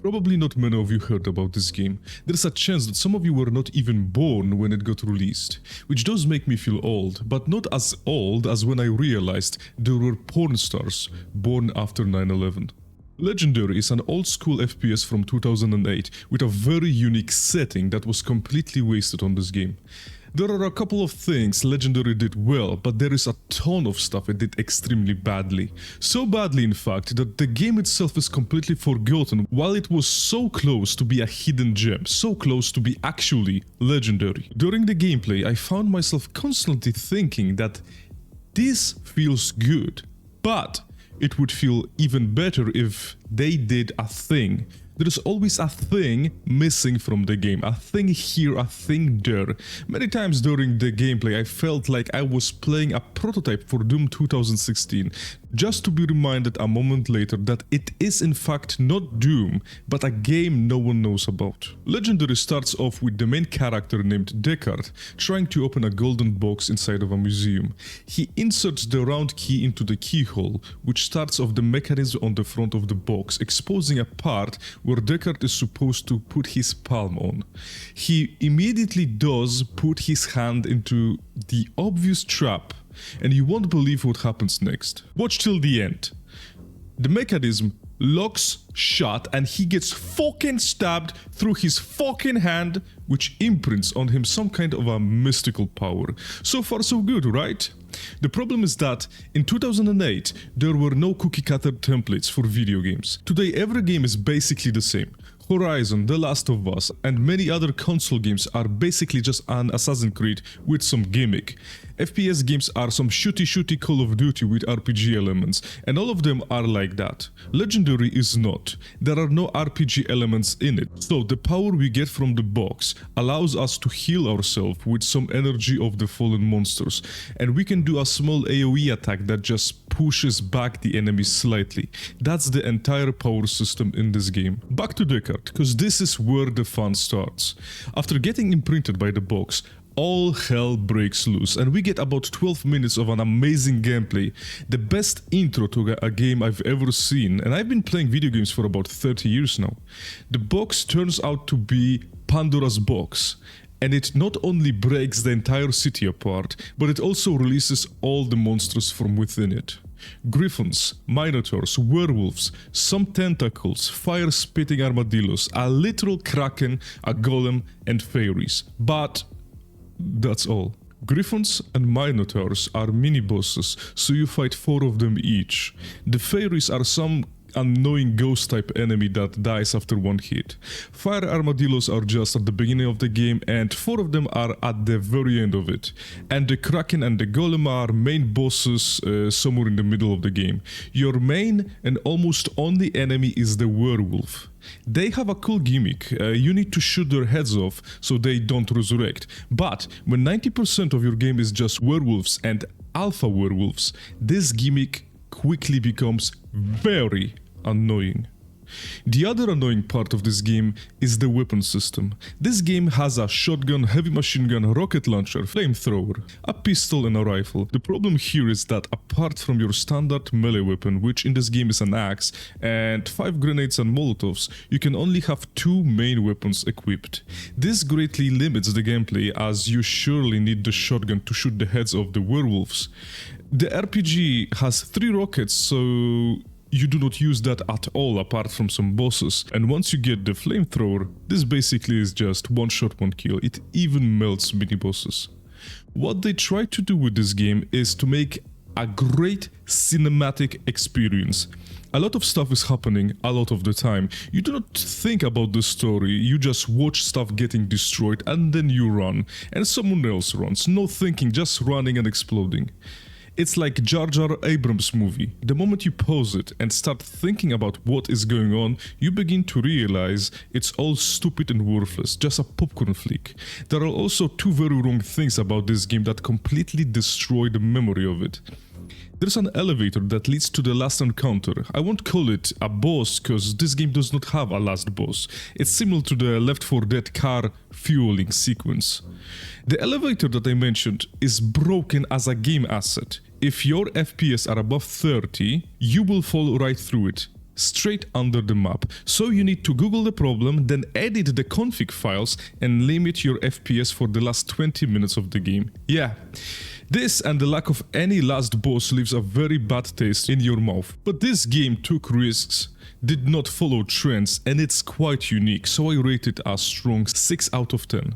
Probably not many of you heard about this game. There's a chance that some of you were not even born when it got released, which does make me feel old, but not as old as when I realized there were porn stars born after 9/11. Legendary is an old-school FPS from 2008 with a very unique setting that was completely wasted on this game. There are a couple of things Legendary did well, but there is a ton of stuff it did extremely badly. So badly, in fact, that the game itself is completely forgotten, while it was so close to be a hidden gem, so close to be actually legendary. During the gameplay, I found myself constantly thinking that this feels good, but it would feel even better if they did a thing. There's always a thing missing from the game, a thing here, a thing there. Many times during the gameplay I felt like I was playing a prototype for Doom 2016, just to be reminded a moment later that it is in fact not Doom, but a game no one knows about. Legendary starts off with the main character named Deckard trying to open a golden box inside of a museum. He inserts the round key into the keyhole, which starts off the mechanism on the front of the box, exposing a part where Deckard is supposed to put his palm on. He immediately does put his hand into the obvious trap, and you won't believe what happens next. Watch till the end. The mechanism locks shut and he gets fucking stabbed through his fucking hand, which imprints on him some kind of a mystical power. So far so good, right? The problem is that in 2008 there were no cookie cutter templates for video games. Today every game is basically the same. Horizon, The Last of Us, and many other console games are basically just an Assassin's Creed with some gimmick. FPS games are some shooty Call of Duty with RPG elements, and all of them are like that. Legendary is not. There are no RPG elements in it, so the power we get from the box allows us to heal ourselves with some energy of the fallen monsters, and we can do a small AoE attack that just pushes back the enemy slightly. That's the entire power system in this game. Back to Deckard, because this is where the fun starts. After getting imprinted by the box, all hell breaks loose, and we get about 12 minutes of an amazing gameplay, the best intro to a game I've ever seen, and I've been playing video games for about 30 years now. The box turns out to be Pandora's box, and it not only breaks the entire city apart, but it also releases all the monsters from within it. Griffins, minotaurs, werewolves, some tentacles, fire-spitting armadillos, a literal kraken, a golem, and fairies. But that's all. Griffins and minotaurs are mini-bosses, so you fight 4 of them each. The fairies are some annoying ghost type enemy that dies after 1 hit. Fire armadillos are just at the beginning of the game, and 4 of them are at the very end of it. And the kraken and the golem are main bosses somewhere in the middle of the game. Your main and almost only enemy is the werewolf. They have a cool gimmick. You need to shoot their heads off so they don't resurrect. But when 90% of your game is just werewolves and alpha werewolves, this gimmick quickly becomes very annoying. The other annoying part of this game is the weapon system. This game has a shotgun, heavy machine gun, rocket launcher, flamethrower, a pistol and a rifle. The problem here is that apart from your standard melee weapon, which in this game is an axe, and 5 grenades and molotovs, you can only have 2 main weapons equipped. This greatly limits the gameplay, as you surely need the shotgun to shoot the heads of the werewolves. The RPG has 3 rockets, so you do not use that at all apart from some bosses, and once you get the flamethrower, this basically is just 1 shot 1 kill. It even melts mini bosses. What they try to do with this game is to make a great cinematic experience. A lot of stuff is happening a lot of the time. You do not think about the story, you just watch stuff getting destroyed and then you run, and someone else runs. No thinking, just running and exploding. It's like Jar Jar Abrams' movie. The moment you pause it and start thinking about what is going on, you begin to realize it's all stupid and worthless, just a popcorn flick. There are also 2 very wrong things about this game that completely destroy the memory of it. There's an elevator that leads to the last encounter. I won't call it a boss, cause this game does not have a last boss. It's similar to the Left 4 Dead car fueling sequence. The elevator that I mentioned is broken as a game asset. If your FPS are above 30, you will fall right through it. straight under the map. So you need to Google the problem, then edit the config files and limit your FPS for the last 20 minutes of the game. Yeah. This and the lack of any last boss leaves a very bad taste in your mouth. But this game took risks, did not follow trends, and it's quite unique, so I rate it a strong 6 out of 10.